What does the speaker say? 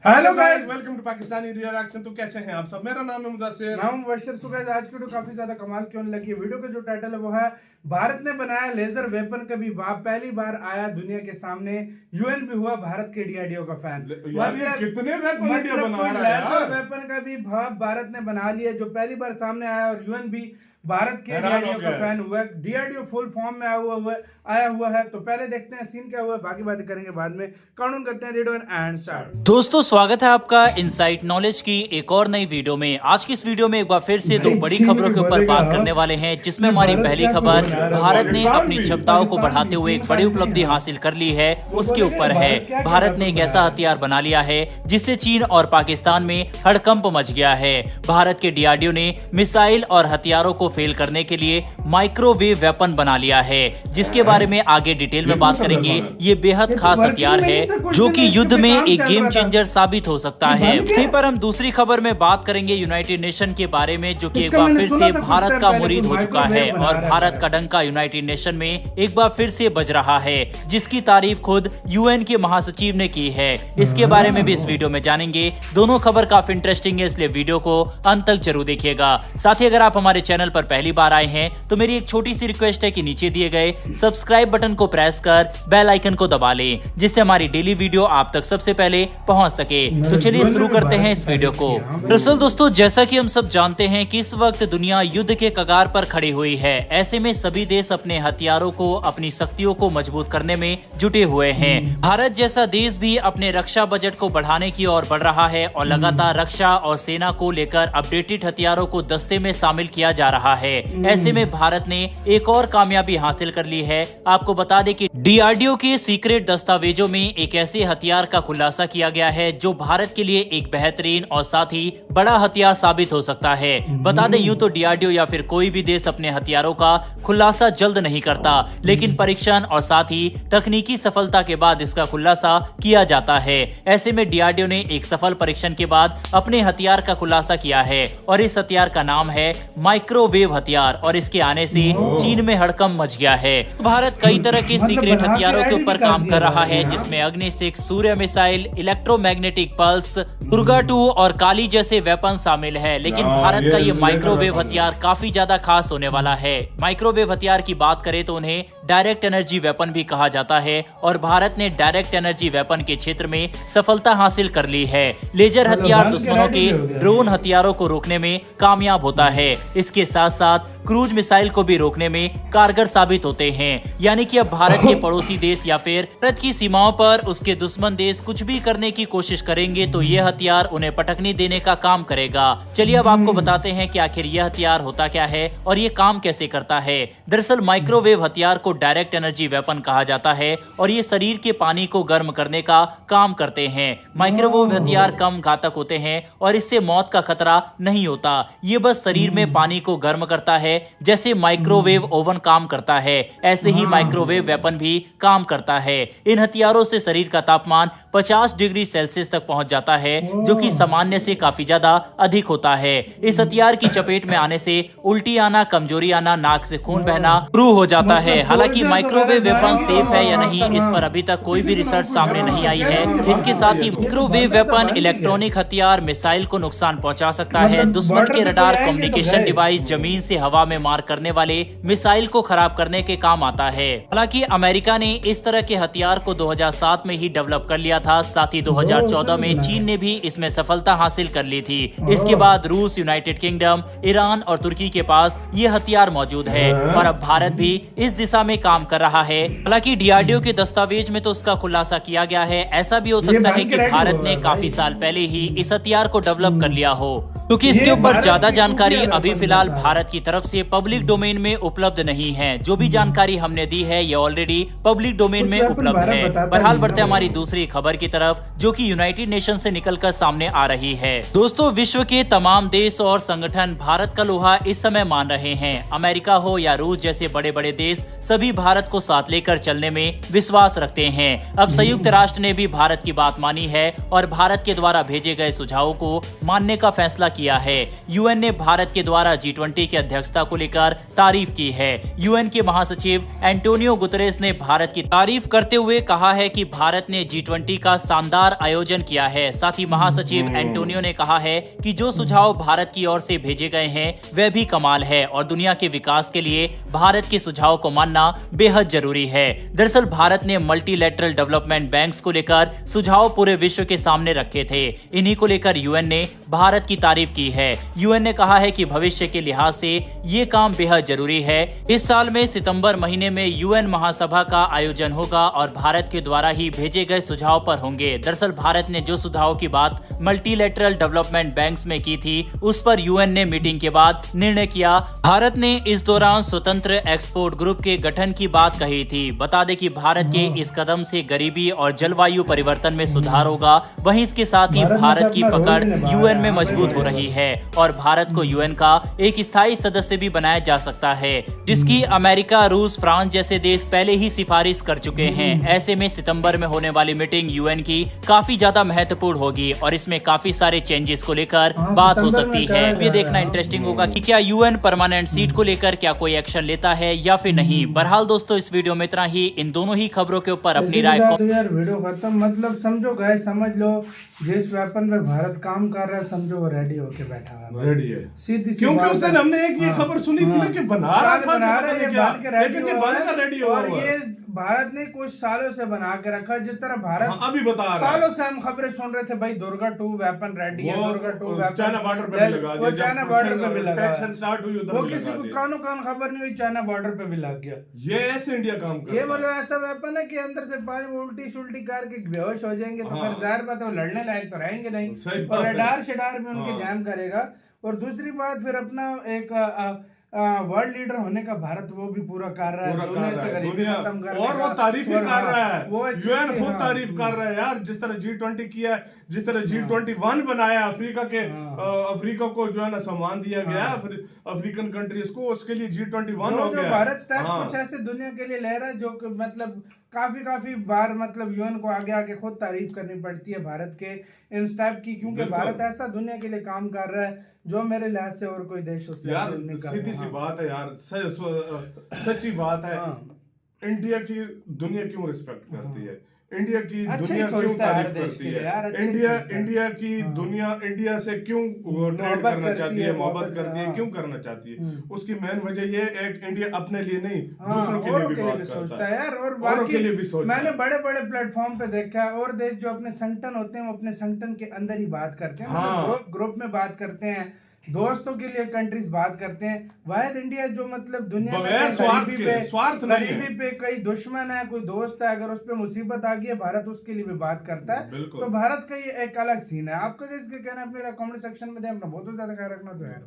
Hello guys, welcome to Pakistani reaction. तो कैसे हैं आप सब? मेरा नाम है मुदस्सिर, नाम मुबशर। सुबह आज की वीडियो काफी ज्यादा कमाल क्यों लगी। वीडियो का जो टाइटल है वो है भारत ने बनाया लेजर वेपन कभी पहली बार आया दुनिया के सामने। यूएन भी हुआ भारत के डीआरडीओ का फैन। कितने वेपन इंडिया बना रहा है लेजर वेपन का भी भारत ने बना लिया जो पहली बार सामने आया, और यूएन भी भारत के डीआरडीओ का फैन हुआ। डीआरडीओ फुल फॉर्म में आया हुआ है। तो पहले देखते हैं सीन क्या हुआ, बाकी बातें करेंगे बाद में। काउंट करते हैं, रेड वन एंड स्टार्ट। दोस्तों, स्वागत है आपका इनसाइट नॉलेज की एक और नई वीडियो में। आज की इस वीडियो में एक बार फिर से दो बड़ी खबरों के ऊपर बात करने वाले हैं, जिसमें हमारी पहली खबर भारत ने अपनी क्षमताओं को बढ़ाते हुए एक बड़ी उपलब्धि हासिल कर ली है, उसके ऊपर है। भारत ने एक ऐसा हथियार बना लिया है जिससे चीन और पाकिस्तान में हड़कंप मच गया है। भारत के डीआरडीओ ने मिसाइल और हथियारों को फेल करने के लिए माइक्रोवेव वेपन बना लिया है, जिसके बारे में आगे डिटेल में बात करेंगे। ये बेहद खास हथियार है जो कि युद्ध में एक गेम चेंजर साबित हो सकता है। वहीं पर हम दूसरी खबर में बात करेंगे यूनाइटेड नेशन के बारे में, जो कि एक बार फिर से भारत का मुरीद हो चुका है और भारत का डंका यूनाइटेड नेशन में एक बार फिर से बज रहा है, जिसकी तारीफ खुद यूएन के महासचिव ने की है। इसके बारे में भी इस वीडियो में जानेंगे। दोनों खबर काफी इंटरेस्टिंग है, इसलिए वीडियो को अंत तक जरूर देखिएगा। साथ ही अगर आप हमारे चैनल पर पहली बार आए हैं तो मेरी एक छोटी सी रिक्वेस्ट है कि नीचे दिए गए सब्सक्राइब बटन को प्रेस कर बेल आइकन को दबा लें, जिससे हमारी डेली वीडियो आप तक सबसे पहले पहुंच सके। तो चलिए शुरू करते हैं इस वीडियो को। दरअसल दोस्तों, जैसा कि हम सब जानते हैं कि इस वक्त दुनिया युद्ध के कगार पर खड़ी हुई है। ऐसे में सभी देश अपने हथियारों को, अपनी शक्तियों को मजबूत करने में जुटे हुए हैं। भारत जैसा देश भी अपने रक्षा बजट को बढ़ाने की ओर बढ़ रहा है और लगातार रक्षा और सेना को लेकर अपडेटेड हथियारों को दस्ते में शामिल किया जा रहा है। ऐसे में भारत ने एक और कामयाबी हासिल कर ली है। आपको बता दें कि डीआरडीओ के सीक्रेट दस्तावेजों में एक ऐसे हथियार का खुलासा किया गया है जो भारत के लिए एक बेहतरीन और साथ ही बड़ा हथियार साबित हो सकता है। बता दें, यूं तो डीआरडीओ या फिर कोई भी देश अपने हथियारों का खुलासा जल्द नहीं करता, लेकिन परीक्षण और साथ ही तकनीकी सफलता के बाद इसका खुलासा किया जाता है। ऐसे में डीआरडीओ ने एक सफल परीक्षण के बाद अपने हथियार का खुलासा किया है और इस हथियार का नाम है माइक्रोवेव हथियार, और इसके आने से चीन में हड़कंप मच गया है। भारत कई तरह के सीक्रेट हथियारों के ऊपर काम कर रहा है, जिसमें अग्नि 6, सूर्य मिसाइल, इलेक्ट्रोमैग्नेटिक पल्स, दुर्गा 2 और काली जैसे वेपन शामिल है। लेकिन भारत का ये माइक्रोवेव हथियार काफी ज्यादा खास होने वाला है। माइक्रोवेव हथियार की बात करें तो उन्हें डायरेक्ट एनर्जी वेपन भी कहा जाता है, और भारत ने डायरेक्ट एनर्जी वेपन के क्षेत्र में सफलता हासिल कर ली है। लेजर हथियार दुश्मनों के ड्रोन हथियारों को रोकने में कामयाब होता है। इसके साथ साथ क्रूज मिसाइल को भी रोकने में कारगर साबित होते हैं। यानी कि अब भारत के पड़ोसी देश या फिर भारत की सीमाओं पर उसके दुश्मन देश कुछ भी करने की कोशिश करेंगे तो यह हथियार उन्हें पटकनी देने का काम करेगा। चलिए अब आपको बताते हैं कि आखिर यह हथियार होता क्या है और ये काम कैसे करता है। दरअसल माइक्रोवेव हथियार को डायरेक्ट एनर्जी वेपन कहा जाता है और ये शरीर के पानी को गर्म करने का काम करते हैं। माइक्रोवेव हथियार कम घातक होते हैं और इससे मौत का खतरा नहीं होता। ये बस शरीर में पानी को गर्म करता है, जैसे माइक्रोवेव ओवन काम करता है, ऐसे ही माइक्रोवेव वेपन भी काम करता है। इन हथियारों से शरीर का तापमान 50 डिग्री सेल्सियस तक पहुंच जाता है, जो कि सामान्य से काफी ज्यादा अधिक होता है। इस हथियार की चपेट में आने से उल्टी आना, कमजोरी आना, नाक से खून बहना शुरू हो जाता है। हालांकि माइक्रोवेव वेपन सेफ है या नहीं, इस पर अभी तक कोई भी रिसर्च सामने नहीं आई है। इसके साथ ही माइक्रोवेव वेपन इलेक्ट्रॉनिक हथियार मिसाइल को नुकसान पहुंचा सकता है। दुश्मन के रडार, कम्युनिकेशन डिवाइस, जमीन से हवा में मार करने वाले मिसाइल को खराब करने के काम आता है। हालांकि अमेरिका ने इस तरह के हथियार को 2007 में ही डेवलप कर लिया था। साथ ही 2014 में चीन ने भी इसमें सफलता हासिल कर ली थी। इसके बाद रूस, यूनाइटेड किंगडम, ईरान और तुर्की के पास ये हथियार मौजूद है और अब भारत भी इस दिशा में काम कर रहा है। हालांकि डीआरडीओ के दस्तावेज में तो उसका खुलासा किया गया है। ऐसा भी हो सकता है कि भारत ने काफी साल पहले ही इस हथियार को डेवलप कर लिया हो, क्योंकि इसके ऊपर ज्यादा जानकारी अभी फिलहाल भारत की तरफ से पब्लिक डोमेन में उपलब्ध नहीं है। जो भी जानकारी हमने दी है ये ऑलरेडी पब्लिक डोमेन में उपलब्ध है। बहरहाल बढ़ते हमारी दूसरी खबर की तरफ, जो कि यूनाइटेड नेशन से निकलकर सामने आ रही है। दोस्तों, विश्व के तमाम देश और संगठन भारत का लोहा इस समय मान रहे हैं। अमेरिका हो या रूस जैसे बड़े बड़े देश सभी भारत को साथ लेकर चलने में विश्वास रखते हैं। अब संयुक्त राष्ट्र ने भी भारत की बात मानी है और भारत के द्वारा भेजे गए सुझावों को मानने का फैसला किया है। यूएन ने भारत के द्वारा G20 की अध्यक्षता को लेकर तारीफ की है। यूएन के महासचिव एंटोनियो गुतरेस ने भारत की तारीफ करते हुए कहा है कि भारत ने G20 का शानदार आयोजन किया है। साथ ही महासचिव एंटोनियो ने कहा है कि जो सुझाव भारत की ओर से भेजे गए हैं वह भी कमाल है और दुनिया के विकास के लिए भारत के सुझाव को मानना बेहद जरूरी है। दरअसल भारत ने मल्टीलैटरल डेवलपमेंट बैंक्स को लेकर सुझाव पूरे विश्व के सामने रखे थे। इन्हीं को लेकर यूएन ने भारत की तारीफ की है। यूएन ने कहा है कि भविष्य के लिहाज से ये काम बेहद जरूरी है। इस साल में सितंबर महीने में यूएन महासभा का आयोजन होगा और भारत के द्वारा ही भेजे गए सुझाव पर होंगे। दरअसल भारत ने जो सुझाव की बात मल्टीलैटरल डेवलपमेंट बैंक्स में की थी उस पर यूएन ने मीटिंग के बाद निर्णय किया। भारत ने इस दौरान स्वतंत्र एक्सपोर्ट ग्रुप के गठन की बात कही थी। बता दें कि भारत के इस कदम से गरीबी और जलवायु परिवर्तन में सुधार होगा। वहीं इसके साथ ही भारत की पकड़ यूएन में मजबूत हो रही है और भारत को यूएन का एक स्थायी सदस्य भी बनाया जा सकता है, जिसकी अमेरिका, रूस, फ्रांस जैसे देश पहले ही सिफारिश कर चुके हैं। ऐसे में सितंबर में होने वाली मीटिंग यूएन की काफी ज्यादा महत्वपूर्ण होगी और इसमें काफी सारे चेंजेस को लेकर बात हो सकती है। ये देखना इंटरेस्टिंग होगा कि क्या यूएन परमानेंट सीट को लेकर क्या कोई एक्शन लेता है या फिर नहीं। बहरहाल दोस्तों, इस वीडियो में इतना ही। इन दोनों ही खबरों के ऊपर अपनी राय को यार वीडियो खत्म, मतलब समझो गाइस, समझ लो जिस वेपन पे भारत काम कर रहा है समझो वो रेडी होके बैठा हुआ है, रेडी है। सीधी सी क्योंकि बात उस दिन है। हमने एक ये खबर सुनी थी ना कि बना रहा था, बना रहा है, ये बन के रेडी लेकिन ये हुआ बन है कर रेडी हुआ और हुआ है। ये भारत ने कुछ सालों से बना के रखा है। जिस तरह भारत हाँ, अभी बता रहा है। सालों से हम खबरें सुन रहे थे भाई दुर्गा 2 वेपन रेडी है, दुर्गा 2 वेपन चाइना बॉर्डर पे भी लगा दिया, वो चाइना बॉर्डर पे भी लगा, टेंशन स्टार्ट हुई उधर वो भी किसी लगा को दिया। कानो कान खबर नहीं हुई, चाइना बॉर्डर पे भी लग गया। ये ऐसे इंडिया काम करता ये है। मतलब ऐसा वेपन है कि अंदर से पानी उल्टी शुल्टी करके बेहोश हो जाएंगे तो हाँ। फिर जाहिर बात है वो लड़ने लायक तो रहेंगे नहीं सही और बात है। रडार शडार में उनके हाँ। जाम करेगा। और दूसरी बात फिर अपना एक वर्ल्ड लीडर होने का भारत वो भी पूरा कर रहा है, दुनिया से गरीबी खत्म करने और वो का। तारीफ ही और कर हाँ, रहा है, वो इस यूएन चीज़ की, खुद हाँ, तारीफ कर रहा है यार। जिस तरह G20 किया है, जिस तरह G21 बनाया अफ्रीका के, अफ्रीका को जो है ना सम्मान दिया गया है अफ्रीकन कंट्रीज को, उसके लिए G21 हो जो गया। भारत स्टेप हाँ। कुछ ऐसे दुनिया के लिए ले रहा है जो कि मतलब काफी बार मतलब यूएन को आगे आके खुद तारीफ करनी पड़ती है भारत के इन स्टेप की, क्योंकि भारत ऐसा दुनिया के लिए काम कर रहा है जो मेरे लिहाज से और कोई देश उस यार नहीं कर सीधी रहा। सी बात है यार, सच्ची बात है। इंडिया की दुनिया क्यों रिस्पेक्ट करती है, इंडिया की दुनिया क्यों तारीफ करती है, इंडिया की दुनिया इंडिया से क्यों ट्रेड करना चाहती है, मोहब्बत करती है, क्यों करना चाहती है? उसकी मेन वजह ये एक इंडिया अपने लिए नहीं दूसरों के लिए भी बात करता है यार। और औरों के लिए भी सोचता है। मैंने बड़े बड़े प्लेटफॉर्म पे देखा है और देश जो अपने संगठन होते हैं वो अपने संगठन के अंदर ही बात करते हैं, मतलब ग्रुप में बात करते हैं, दोस्तों के लिए कंट्रीज बात करते हैं। वाहिद इंडिया जो मतलब दुनिया में गरीबी पे कई दुश्मन है, कोई दोस्त है, अगर उस पे मुसीबत आ गई है भारत उसके लिए भी बात करता है। तो भारत का ये एक अलग सीन है। आपका किसके कहना है अपने कमेंट सेक्शन में दें। अपना बहुत ज्यादा ख्याल रखना तो यार।